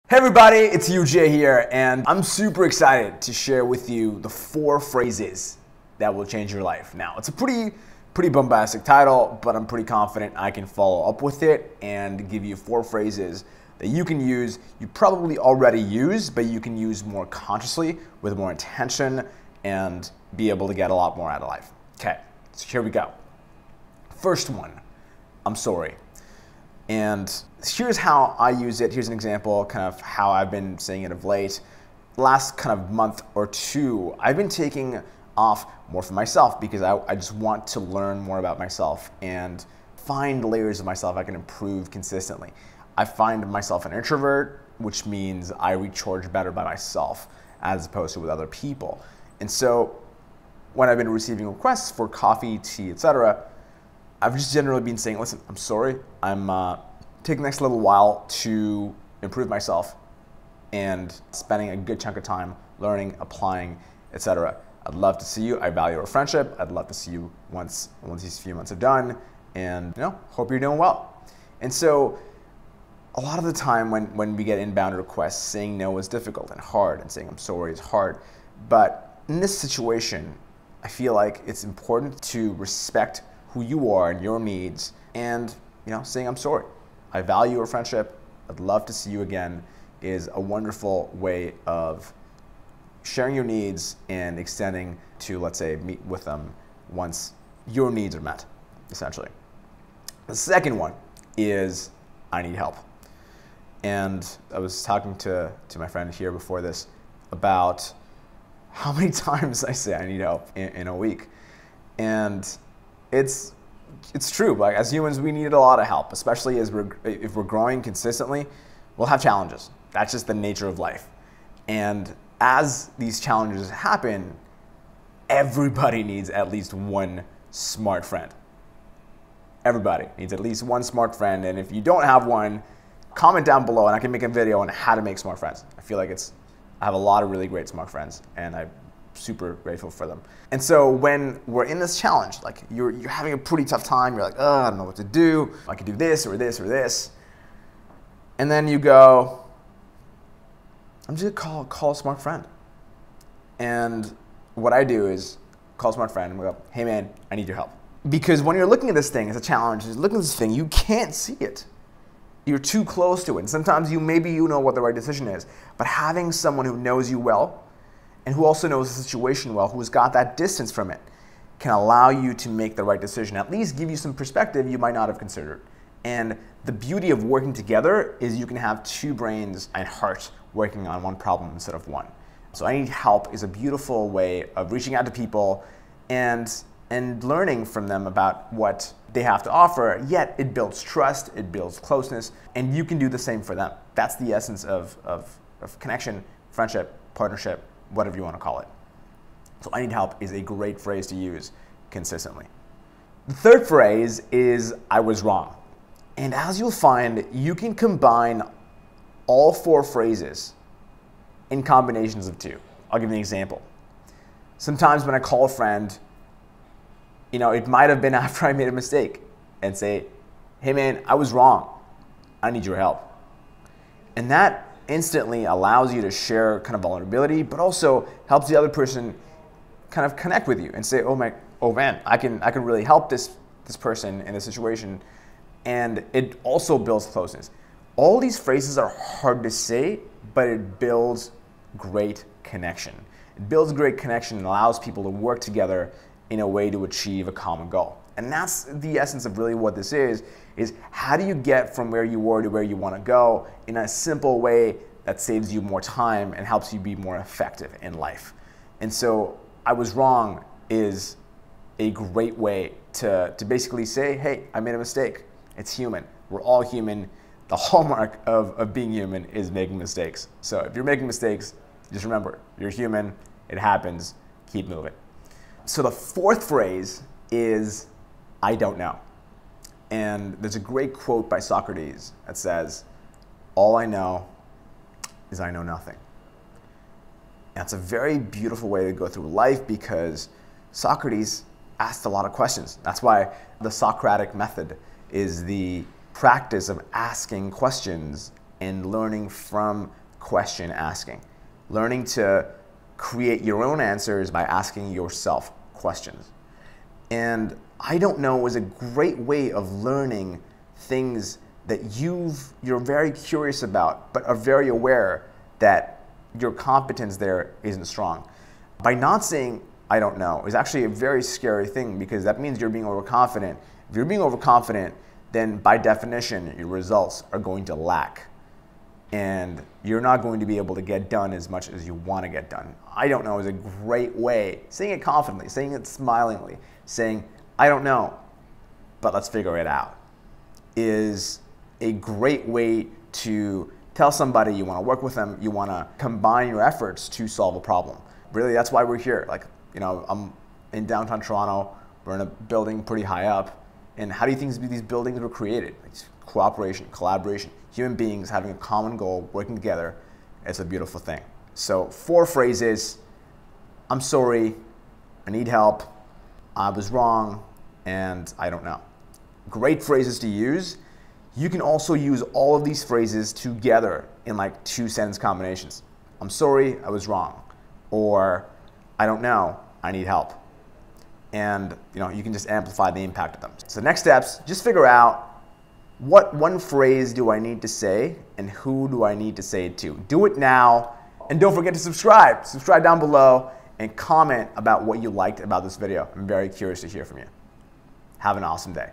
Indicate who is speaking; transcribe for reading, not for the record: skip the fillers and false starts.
Speaker 1: Hey everybody, it's UJ here, and I'm super excited to share with you the 4 phrases that will change your life. Now, it's a pretty bombastic title, but I'm pretty confident I can follow up with it and give you 4 phrases that you can use. You probably already use, but you can use more consciously, with more intention, and be able to get a lot more out of life. Okay, so here we go. First one, I'm sorry. And here's how I use it. Here's an example, kind of how I've been saying it of late. Last kind of month or two, I've been taking off more for myself because I just want to learn more about myself and find layers of myself I can improve consistently. I find myself an introvert, which means I recharge better by myself as opposed to with other people. And so when I've been receiving requests for coffee, tea, etc., I've just generally been saying, listen, I'm sorry, I'm taking the next little while to improve myself and spending a good chunk of time learning, applying, etc. I'd love to see you. I value our friendship. I'd love to see you once these few months are done, and hope you're doing well. And so a lot of the time when we get inbound requests, saying no is difficult and hard, and saying I'm sorry is hard. But in this situation, I feel like it's important to respect who you are and your needs, and saying I'm sorry. I value our friendship. I'd love to see you again is a wonderful way of sharing your needs and extending to, let's say, meet with them once your needs are met, essentially. The second one is I need help. And I was talking to my friend here before this about how many times I say I need help in a week. And it's true. Like, as humans, we need a lot of help, especially if we're growing consistently. We'll have challenges. That's just the nature of life. And as these challenges happen, everybody needs at least one smart friend. Everybody needs at least one smart friend. And if you don't have one, comment down below and I can make a video on how to make smart friends. I feel like I have a lot of really great smart friends, and I'm super grateful for them. And so when we're in this challenge, like you're having a pretty tough time, you're like, I don't know what to do. I could do this or this or this. And then you go, I'm just gonna call a smart friend. And what I do is call a smart friend and we go, hey man, I need your help. Because when you're looking at this thing as a challenge, you're looking at this thing, you can't see it. You're too close to it. And sometimes maybe you know what the right decision is, but having someone who knows you well and who also knows the situation well, who's got that distance from it, can allow you to make the right decision, at least give you some perspective you might not have considered. And the beauty of working together is you can have 2 brains and hearts working on one problem instead of one. So I need help is a beautiful way of reaching out to people and learning from them about what they have to offer, yet it builds trust, it builds closeness, and you can do the same for them. That's the essence of connection, friendship, partnership, whatever you want to call it. So I need help is a great phrase to use consistently. The third phrase is I was wrong. And as you'll find, you can combine all 4 phrases in combinations of 2. I'll give you an example. Sometimes when I call a friend, it might have been after I made a mistake and say, hey man, I was wrong. I need your help. And that instantly allows you to share kind of vulnerability, but also helps the other person kind of connect with you and say, oh man, I can really help this person in this situation. And it also builds closeness. All these phrases are hard to say, but it builds great connection. It builds great connection and allows people to work together in a way to achieve a common goal. And that's the essence of really what this is how do you get from where you were to where you want to go in a simple way that saves you more time and helps you be more effective in life. And so I was wrong is a great way to basically say, hey, I made a mistake. It's human. We're all human. The hallmark of being human is making mistakes. So if you're making mistakes, just remember, you're human. It happens. Keep moving. So the 4th phrase is I don't know. And there's a great quote by Socrates that says, all I know is I know nothing. That's a very beautiful way to go through life because Socrates asked a lot of questions. That's why the Socratic method is the practice of asking questions and learning from question asking. Learning to create your own answers by asking yourself questions. And I don't know is a great way of learning things that you're very curious about, but are very aware that your competence there isn't strong. By not saying, I don't know, is actually a very scary thing, because that means you're being overconfident. If you're being overconfident, then by definition, your results are going to lack. And you're not going to be able to get done as much as you want to get done. I don't know is a great way, saying it confidently, saying it smilingly, saying, I don't know, but let's figure it out, is a great way to tell somebody you want to work with them, you want to combine your efforts to solve a problem. Really, that's why we're here. Like, you know, I'm in downtown Toronto, we're in a building pretty high up, and how do you think these buildings were created? It's cooperation, collaboration, human beings having a common goal, working together. It's a beautiful thing. So 4 phrases: I'm sorry, I need help, I was wrong, and I don't know. Great phrases to use. You can also use all of these phrases together in like 2-sentence combinations. I'm sorry, I was wrong. Or I don't know, I need help. And you can just amplify the impact of them. So next steps, just figure out what one phrase do I need to say and who do I need to say it to. Do it now, and don't forget to subscribe. Subscribe down below and comment about what you liked about this video. I'm very curious to hear from you. Have an awesome day.